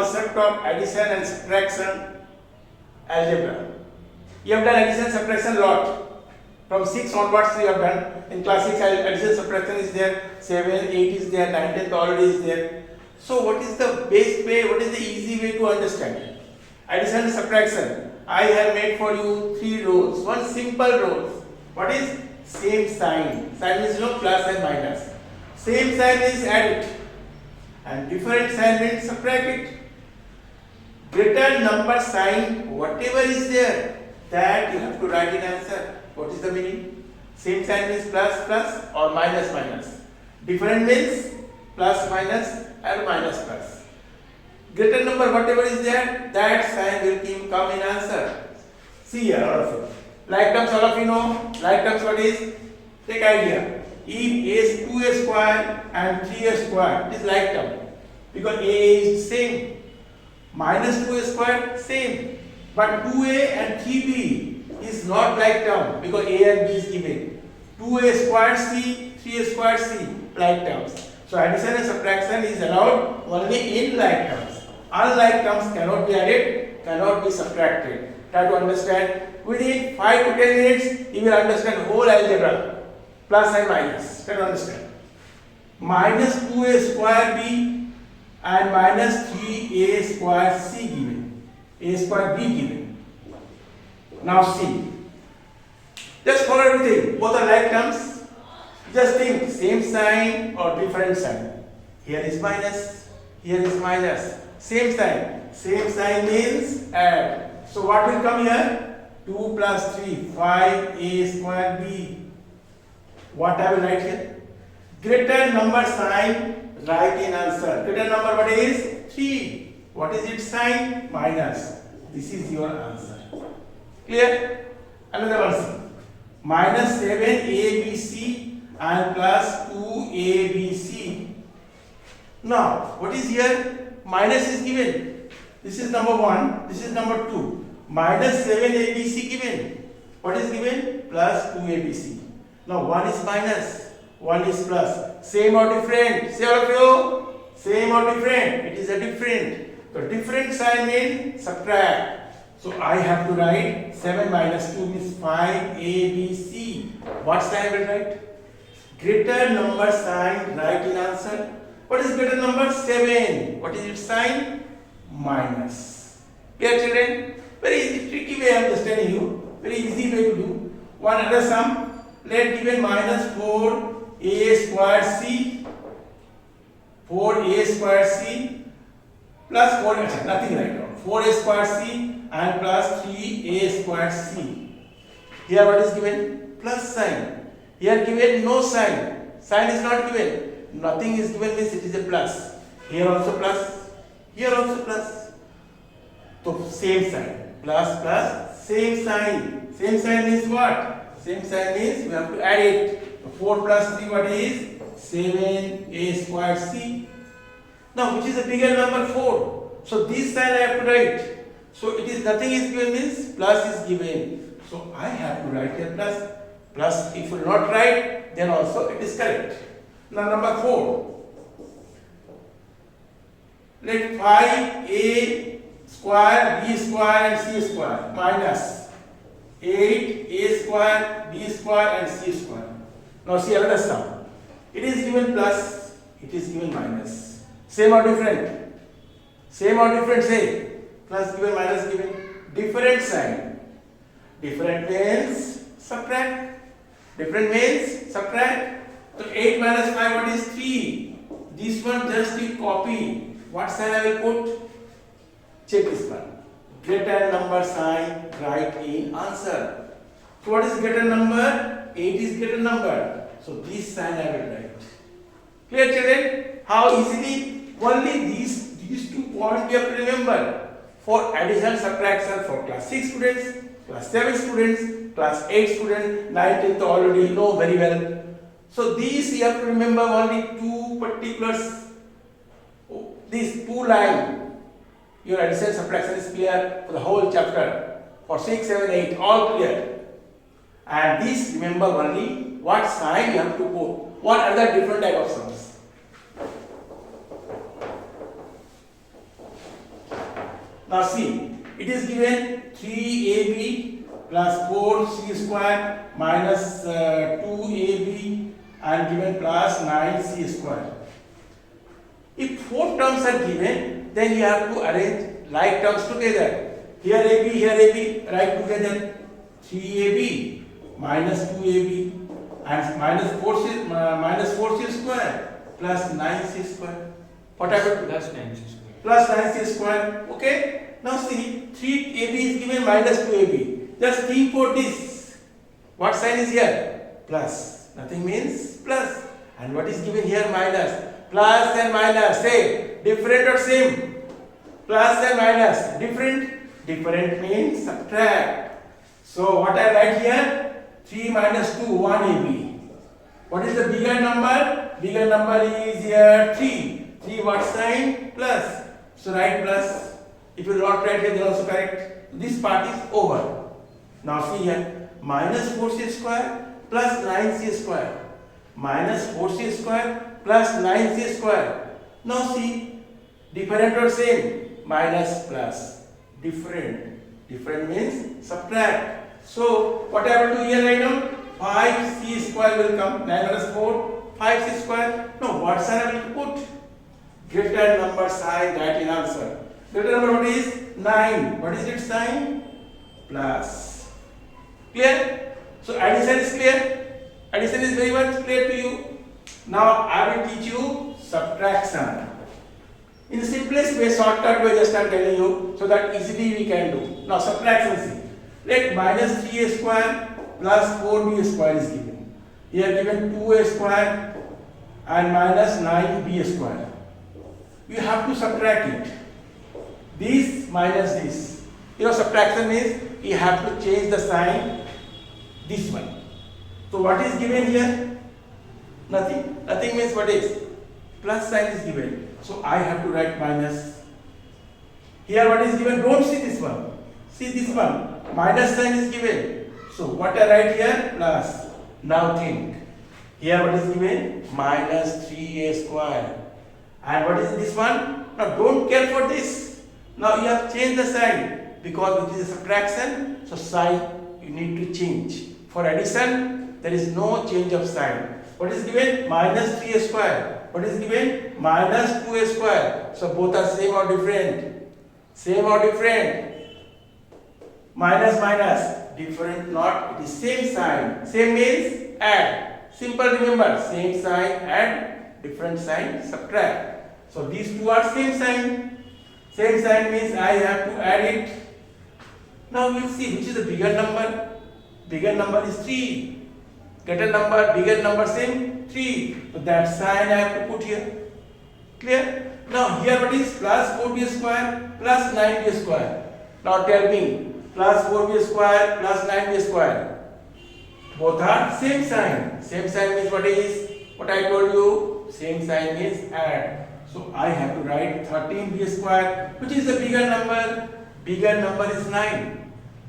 concept of addition and subtraction algebra. You have done addition subtraction a lot. From 6 onwards you have done. In class 6 addition subtraction is there, 7, 8 is there, 9, 10 already is there. So what is the best way, what is the easy way to understand? Addition and subtraction. I have made for you 3 rules. One simple rule. What is? Same sign. Sign means plus and minus. Same sign is add it. And different sign means subtract it. Greater number sign, whatever is there, that you have to write in answer. What is the meaning? Same sign means plus or minus. Different means plus minus and minus plus. Greater number whatever is there, that sign will come in answer. See here all of you. Like terms all of you know. Like terms what is? Take idea. If a is 2a square and 3a square, it is like term. Because a is same. Minus 2a square same. But 2a and 3b is not like term because a and b is given. 2a squared c, 3a squared c, like terms. So addition and subtraction is allowed only in like terms. Unlike terms cannot be added, cannot be subtracted. Try to understand. Within 5 to 10 minutes, you will understand whole algebra, plus and minus. Try to understand. Minus 2a square b and minus 3a square c given. A square b given. Now see. Just follow everything. Both are like terms. Just think same sign or different sign. Here is minus. Here is minus. Same sign. Same sign means add. So what will come here? 2 plus 3, 5a square b. What I will write here? Greater number sign, write in answer. Greater number what is? 3. What is its sign? Minus. This is your answer. Clear? Another one. Minus 7abc and plus 2abc. Now, what is here? Minus is given. This is number 1. This is number 2. Minus 7abc given. What is given? Plus 2abc. Now, 1 is minus. 1 is plus. Same or different? Say all of you. Same or different? It is a different. So, different sign means subtract. So, I have to write 7 minus 2 means 5abc. What sign I will write? Greater number sign, write in answer. What is greater number? 7. What is its sign? Minus. Clear children? Very easy, tricky way I am understanding you. Very easy way to do. One other sum. Let given minus 4a square c. 4a square c plus 4, nothing right now. 4a square c and plus 3a square c. Here what is given? Plus sign. Here given no sign. Sign is not given. Nothing is given means it is a plus. Here also plus. Here also plus. So same sign. Plus plus same sign. Same sign means what? Same sign means we have to add it. So 4 plus 3 what is? 7a square c. Now which is a bigger number? 4. So this sign I have to write. So it is nothing is given means plus is given. So I have to write here plus. Plus if you not write then also it is correct. Now number 4. Let 5a square b square and c square minus 8a square b square and c square. Now see another sum. It is given plus, it is given minus. Same or different? Same or different say? Plus given, minus given. Different sign. Different means subtract. Different means subtract. So 8 minus 5 what is 3? This one just you copy. What sign I will put? Check this one. Greater number sign, write in answer. So what is greater number? 8 is greater number. So this sign I will write. Clear children? How easily? Only these 2 points you have to remember. For addition subtraction for class 6 students, class 7 students, class 8 students, 9, 10th already know very well. So these you have to remember only 2 particulars. These 2 lines. Your addition subtraction is clear for the whole chapter. For 6, 7, 8, all clear. And this remember only what sign you have to put. What are the different type of sums? Now see, it is given 3ab plus 4c square minus 2ab and given plus 9c square. If four terms are given, then you have to arrange like terms together. Here AB, write together 3ab minus 2ab and minus 4c square plus 9c square. What happened? Plus 9c square. Plus 9c square. Okay. Now see, 3ab is given minus 2ab. Just think for this. What sign is here? Plus. Nothing means plus. And what is given here? Minus. Plus and minus. Say, different or same? Plus and minus. Different. Different means subtract. So what I write here? 3 minus 2, 1ab. What is the bigger number? Bigger number is here 3. 3 what sign? Plus. So write plus. If you not write here, then also correct. This part is over. Now see here. Minus 4c square plus 9c square. Minus 4c square plus 9c square. Now see. Different or same? Minus plus. Different. Different means subtract. So what I will do here right now? 5c square will come. 9 minus 4. 5c square. No, what sign I will put? Greater number sign, that in answer. Greater number what is? 9. What is its sign? Plus. Clear? So addition is clear. Addition is very much clear to you. Now I will teach you subtraction. In the simplest way, shortcut way, just I am telling you, so that easily we can do. Now subtraction, see. Let minus 3a square plus 4b square is given. Here given 2a square and minus 9b square. You have to subtract it. This minus this. You know, subtraction means you have to change the sign. This one. So what is given here? Nothing. Nothing means what is? Plus sign is given. So I have to write minus. Here what is given? Don't see this one. See this one. Minus sign is given. So what I write here? Plus. Now think. Here what is given? Minus 3a square. And what is this one? Now don't care for this. Now you have changed the sign. Because it is a subtraction, so sign you need to change. For addition, there is no change of sign. What is given? Minus 3a square. What is given? Minus 2a square. So both are same or different? Same or different? Minus minus. Different not. It is same sign. Same means add. Simple, remember. Same sign add. Different sign subtract. So these two are same sign. Same sign means I have to add it. Now we will see which is the bigger number. Bigger number is 3. Greater number, bigger number same 3. So that sign I have to put here. Clear? Now here what is? Plus 4b square plus 9b square. Now tell me, plus 4b square plus 9b square. Both are same sign. Same sign means what is? What I told you? Same sign means add. So I have to write 13b square. Which is the bigger number? Bigger number is 9.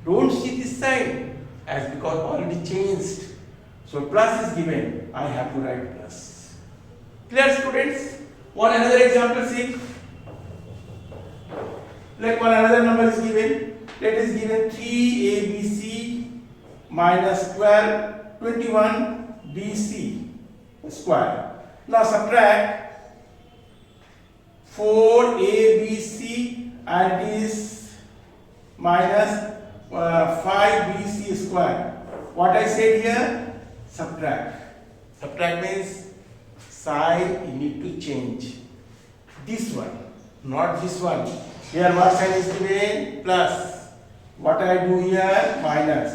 Don't see this sign as because already changed. So plus is given. I have to write plus. Clear, students? One another example, see. Like one another number is given. Let is given 3abc minus 21bc square. Now subtract 4abc and this minus 5bc square. What I said here? Subtract. Subtract means sign you need to change. This one, not this one. Here what sign is given? Plus. What I do here? Minus.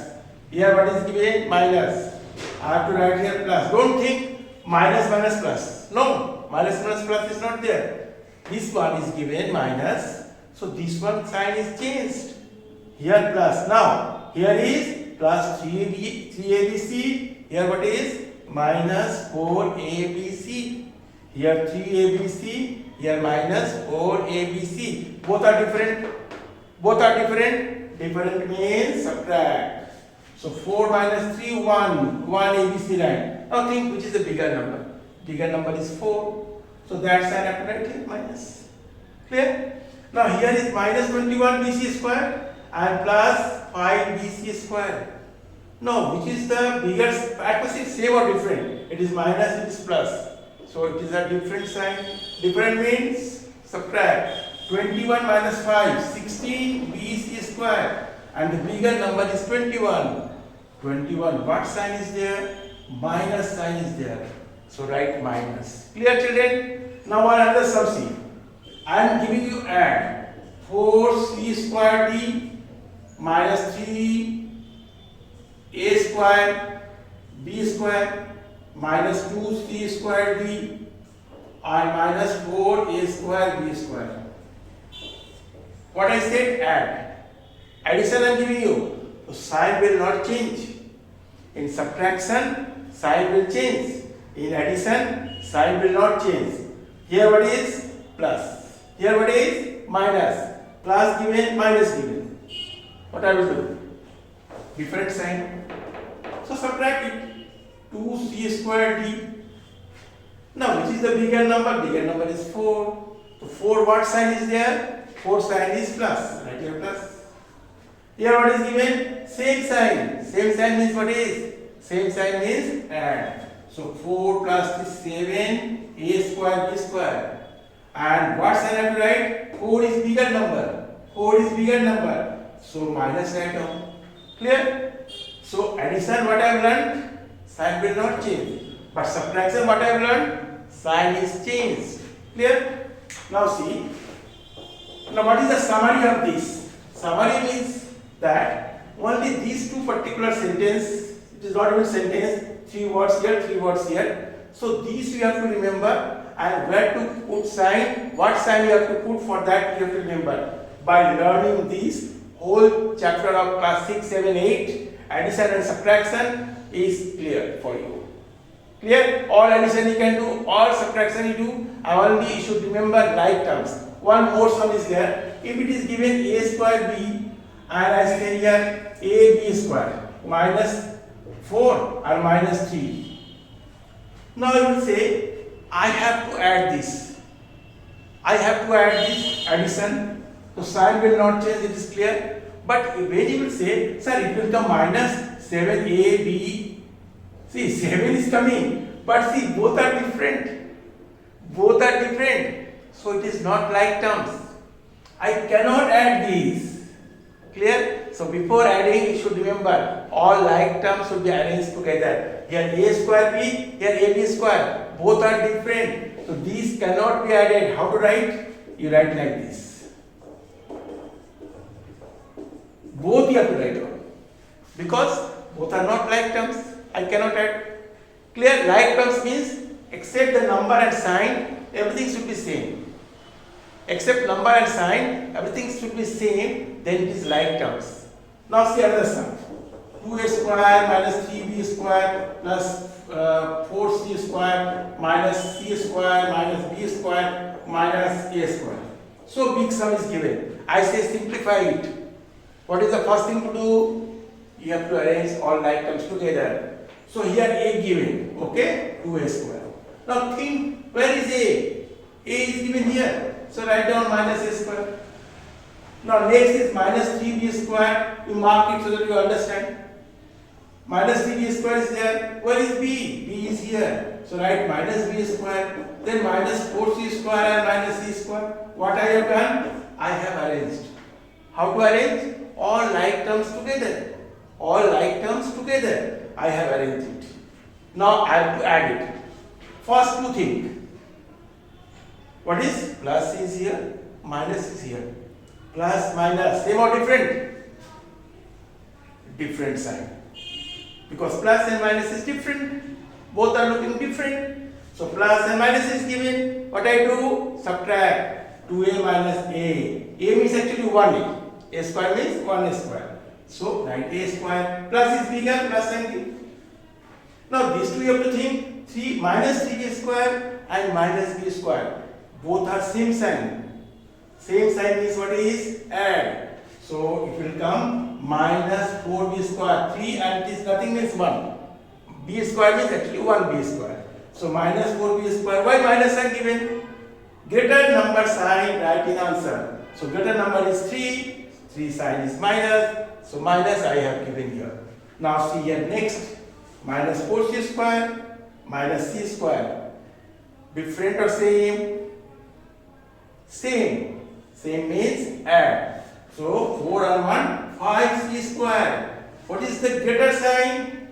Here what is given? Minus. I have to write here plus. Don't think minus minus plus. No, minus minus plus is not there. This one is given minus. So this one sign is changed. Here plus. Now here is plus 3abc. Here what is? Minus 4abc. Here 3abc. Here minus 4abc. Both are different. Both are different. Different means subtract. So 4 minus 3, 1. 1 abc right. Now think which is the bigger number. Bigger number is 4. So that sign I have to write here minus. Clear? Now here is minus 21 BC square and plus 5 BC square. Now which is the bigger? Actually same or different? It is minus, it is plus. So it is a different sign. Different means subtract. 21 minus 5, 16 BC square, and the bigger number is 21. 21, what sign is there? Minus sign is there. So write minus. Clear, children? Now another sum C. I am giving you add 4c square d minus 3a square b square minus 2c square d and minus 4a square b square. What I said, add. Addition I am giving you. So sign will not change. In subtraction, sign will change. In addition, sign will not change. Here what is? Plus. Here what is? Minus. Plus given, minus given. What I will do? Different sign. So subtract it. 2c square d. Now which is the bigger number? Bigger number is 4. So 4 what sign is there? 4 sign is plus. Write here plus. Here what is given? Same sign. Same sign means what is? Same sign means add. So 4 plus is 7 a square b square. And what sign I have to write? 4 is bigger number. 4 is bigger number. So minus write down. Clear? So addition what I have learned? Sign will not change. But subtraction what I have learned? Sign is changed. Clear? Now see. Now what is the summary of this? Summary means that only these two particular sentence, it is not even sentence, 3 words here, 3 words here. So these you have to remember, and where to put sign, what sign you have to put, for that you have to remember. By learning this whole chapter of class 6, 7, 8, addition and subtraction is clear for you. Clear? All addition you can do, all subtraction you do, and only you should remember like terms. One more sum is there. If it is given a square b, and I say here ab square minus 4 or minus 3. Now you will say, I have to add this. I have to add this addition. So sign will not change, it is clear. But when you will say, sir, it will come minus 7ab. See, 7 is coming. But see, both are different. Both are different. So it is not like terms. I cannot add these. Clear? So before adding, you should remember all like terms should be arranged together. Here a square b, here ab square. Both are different. So these cannot be added. How to write? You write like this. Both you have to write down. Because both are not like terms. I cannot add. Clear? Like terms means except the number and sign, everything should be same. Except number and sign, everything should be same, then it is like terms. Now see another sum. 2a square minus 3b square plus 4c square minus c square minus b square minus a square. So big sum is given. I say simplify it. What is the first thing to do? You have to arrange all like terms together. So here a given, okay, 2a square. Now think, where is a? A is given here. So write down minus a square. Now next is minus 3b square. You mark it so that you understand. Minus 3b square is there. Where is b? B is here. So write minus b square. Then minus 4c square and minus c square. What I have done? I have arranged. How to arrange? All like terms together. All like terms together. I have arranged it. Now I have to add it. First two things. What is? Plus is here, minus is here. Plus, minus, same or different? Different sign. Because plus and minus is different. Both are looking different. So plus and minus is given. What I do? Subtract 2a minus a. A means actually 1a. A square means 1a square. So write a square. Plus is bigger, plus sign given. Now these two you have to think. 3 minus 3b square and minus b square. Both are same sign. Same sign means what is? Add. So it will come minus 4b square. 3 and this nothing means 1. B square means actually 1b square. So minus 4b square. Why minus sign given? Greater number sign, write in answer. So greater number is 3. 3 sign is minus. So minus I have given here. Now see here next. Minus 4c square minus c square. Different or same? Same. Same means add. So 4 and 1, 5c square. What is the greater sign?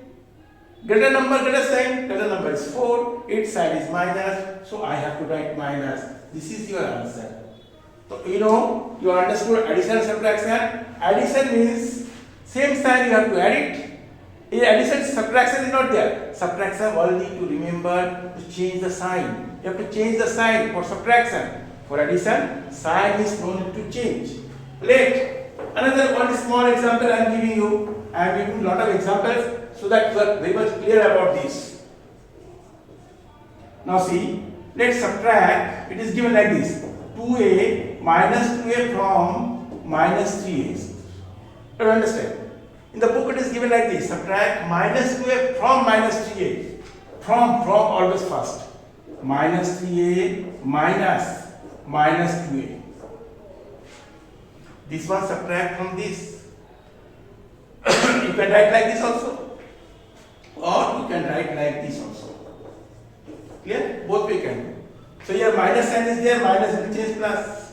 Greater number, greater sign. Greater number is 4. Its sign is minus. So I have to write minus. This is your answer. So you know, you understood addition and subtraction. Addition means same sign you have to add it. In addition, subtraction is not there. Subtraction only to remember to change the sign. You have to change the sign for subtraction. For addition, sign is no need to change. Let another one small example I am giving you. I am giving a lot of examples so that you are very much clear about this. Now see, let's subtract. It is given like this: 2a minus 2a from minus 3a. Do you understand? In the book it is given like this: subtract minus 2a from minus 3a. From always first. Minus 3a minus 2a. This one subtract from this. You can write like this also, or you can write like this also. Clear? Both we can do. So here minus sign is there, minus will change plus.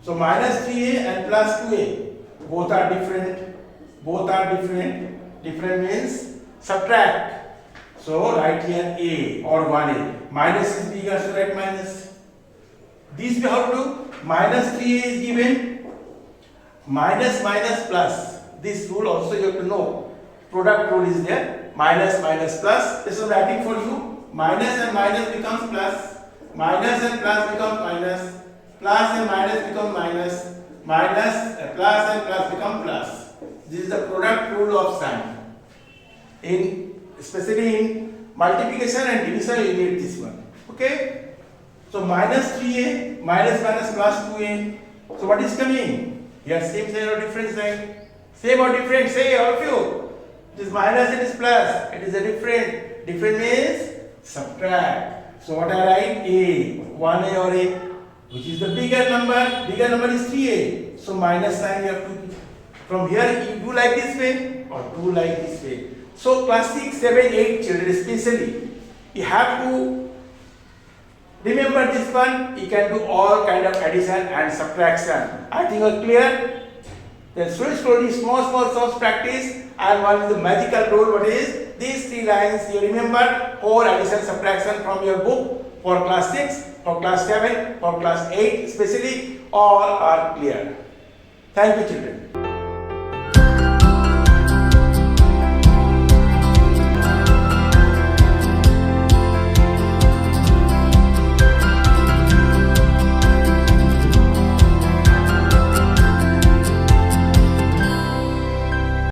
So minus 3a and plus 2a, both are different. Both are different. Different means subtract. So write here a or 1a. Minus is bigger, so write minus. This we have to do. Minus 3a is given. Minus plus. This rule also you have to know. Product rule is there. Minus plus. This is writing for you. Minus and minus becomes plus. Minus and plus becomes minus. Plus and minus become minus. Minus plus and plus become plus. This is the product rule of sign. Especially in multiplication and division, you need this one. Okay? So minus 3a minus plus 2a. So what is coming? Here same sign or different sign? Same or different? Say all of you. It is minus, it is plus. It is a different. Different means subtract. So what I write? A. 1a or a. Which is the bigger number? Bigger number is 3a. So minus sign you have to. From here you do like this way or do like this way. So class 6, 7, 8 children especially, you have to remember this one. You can do all kind of addition and subtraction. I think you're clear. Then slowly small source practice, and one is the magical rule. What is these 3 lines? You remember whole addition subtraction from your book for class 6, for class 7, for class 8 especially, all are clear. Thank you children.